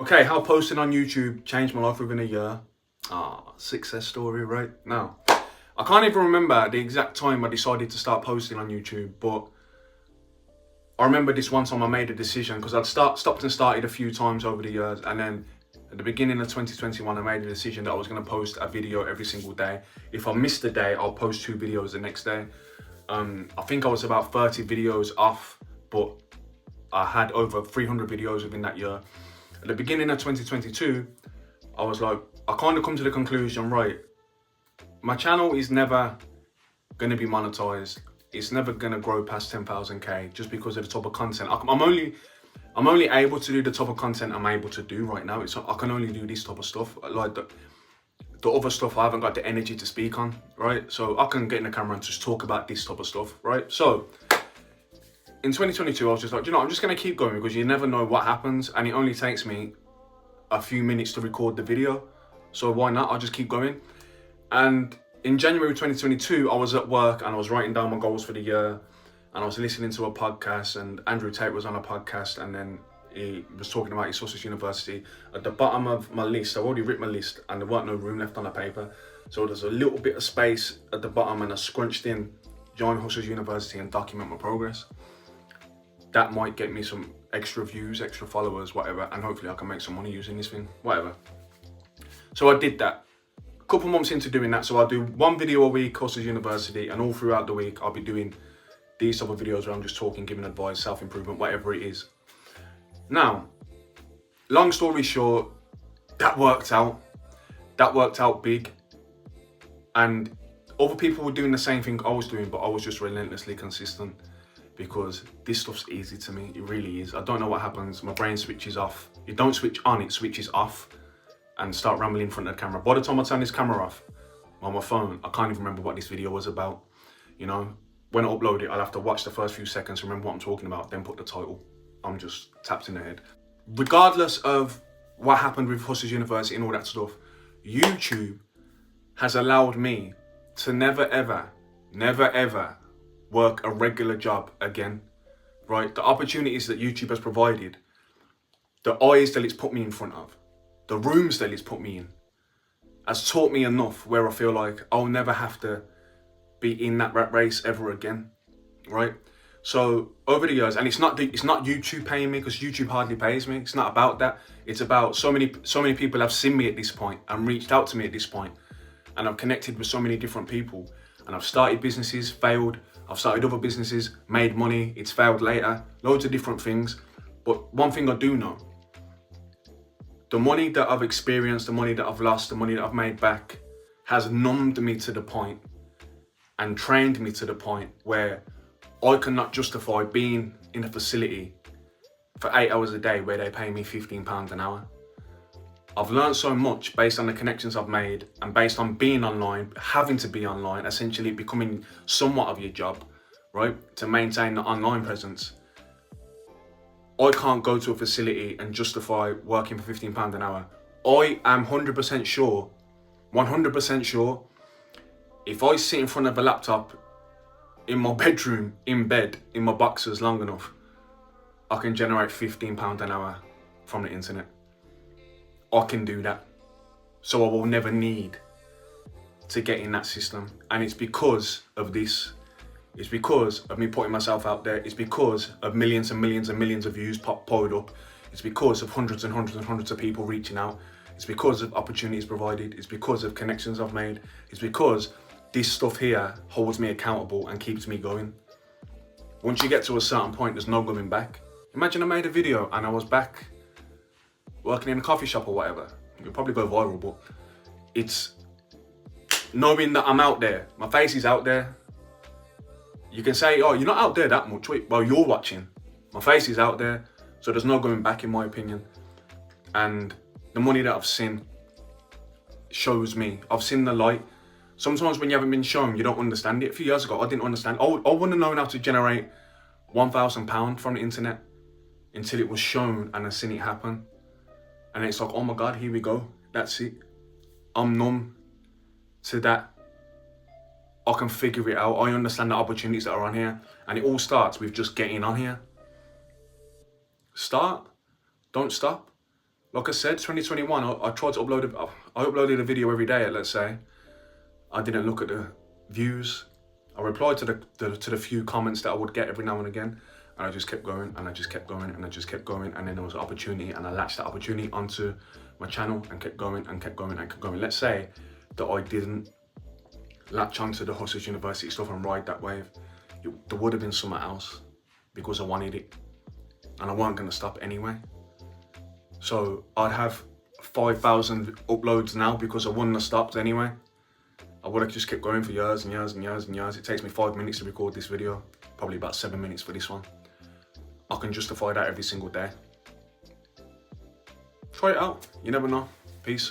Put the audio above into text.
Okay, how posting on YouTube changed my life within a year. Success story, right? Now, I can't even remember the exact time I decided to start posting on YouTube, but I remember this one time I made a decision because I'd stopped and started a few times over the years, and then at the beginning of 2021, I made a decision that I was going to post a video every single day. If I missed a day, I'll post 2 videos the next day. I think I was about 30 videos off, but I had over 300 videos within that year. At the beginning of 2022, I was like, I kind of come to the conclusion, right, my channel is never going to be monetized. It's never going to grow past 10,000K just because of the type of content. I'm only able to do the type of content I'm able to do right now. I can only do this type of stuff. Like the other stuff, I haven't got the energy to speak on, right? So I can get in the camera and just talk about this type of stuff, right? So in 2022, I was just like, I'm just going to keep going because you never know what happens, and it only takes me a few minutes to record the video. So why not? I'll just keep going. And in January 2022, I was at work and I was writing down my goals for the year, and I was listening to a podcast, and Andrew Tate was on a podcast, and then he was talking about his Sussex University. At the bottom of my list, I've already written my list and there weren't no room left on the paper. So there's a little bit of space at the bottom, and I scrunched in join Sussex University and document my progress. That might get me some extra views, extra followers, whatever, and hopefully I can make some money using this thing, whatever. So I did that. A couple months into doing that, so I'll do 1 video a week, Sussex University, and all throughout the week I'll be doing these type of videos where I'm just talking, giving advice, self-improvement, whatever it is. Now, long story short, that worked out. That worked out big. And other people were doing the same thing I was doing, but I was just relentlessly consistent. Because this stuff's easy to me, it really is. I don't know what happens, my brain switches off. You don't switch on, it switches off and start rambling in front of the camera. By the time I turn this camera off on my phone, I can't even remember what this video was about. When I upload it, I'll have to watch the first few seconds, remember what I'm talking about, then put the title. I'm just tapped in the head. Regardless of what happened with Sussex University and all that stuff, YouTube has allowed me to never ever work a regular job again, right? The opportunities that YouTube has provided, the eyes that it's put me in front of, the rooms that it's put me in, has taught me enough where I feel like I'll never have to be in that rat race ever again, right? So over the years, and it's not YouTube paying me, because YouTube hardly pays me. It's not about that. It's about so many people have seen me at this point and reached out to me at this point, and I've connected with so many different people, and I've started businesses, failed. I've started other businesses, made money, it's failed later, loads of different things. But one thing I do know, the money that I've experienced, the money that I've lost, the money that I've made back has numbed me to the point and trained me to the point where I cannot justify being in a facility for 8 hours a day where they pay me £15 an hour. I've learned so much based on the connections I've made and based on being online, having to be online, essentially becoming somewhat of your job, right? To maintain the online presence. I can't go to a facility and justify working for £15 an hour. I am 100% sure, if I sit in front of a laptop in my bedroom, in bed, in my boxers long enough, I can generate £15 an hour from the internet. I can do that. So I will never need to get in that system. And it's because of this. It's because of me putting myself out there. It's because of millions and millions and millions of views popped up. It's because of hundreds and hundreds and hundreds of people reaching out. It's because of opportunities provided. It's because of connections I've made. It's because this stuff here holds me accountable and keeps me going. Once you get to a certain point, there's no going back. Imagine I made a video and I was back working in a coffee shop or whatever. It'll probably go viral, but it's knowing that I'm out there. My face is out there. You can say, oh, you're not out there that much. Wait, well, you're watching. My face is out there, so there's no going back in my opinion. And the money that I've seen shows me. I've seen the light. Sometimes when you haven't been shown, you don't understand it. A few years ago, I didn't understand. I wouldn't have known how to generate £1,000 from the internet until it was shown and I seen it happen. And it's like, oh my God, here we go. That's it. I'm numb to that. I can figure it out. I understand the opportunities that are on here. And it all starts with just getting on here. Start. Don't stop. Like I said, 2021, I tried to upload, I uploaded a video every day, let's say. I didn't look at the views. I replied to the few comments that I would get every now and again. And I just kept going, and I just kept going, and I just kept going. And then there was an opportunity, and I latched that opportunity onto my channel and kept going and kept going and kept going. Let's say that I didn't latch onto the Hustlers University stuff and ride that wave. There would have been something else because I wanted it. And I weren't gonna stop anyway. So I'd have 5,000 uploads now because I wouldn't have stopped anyway. I would have just kept going for years and years and years and years. It takes me 5 minutes to record this video, probably about 7 minutes for this one. I can justify that every single day. Try it out, you never know. Peace.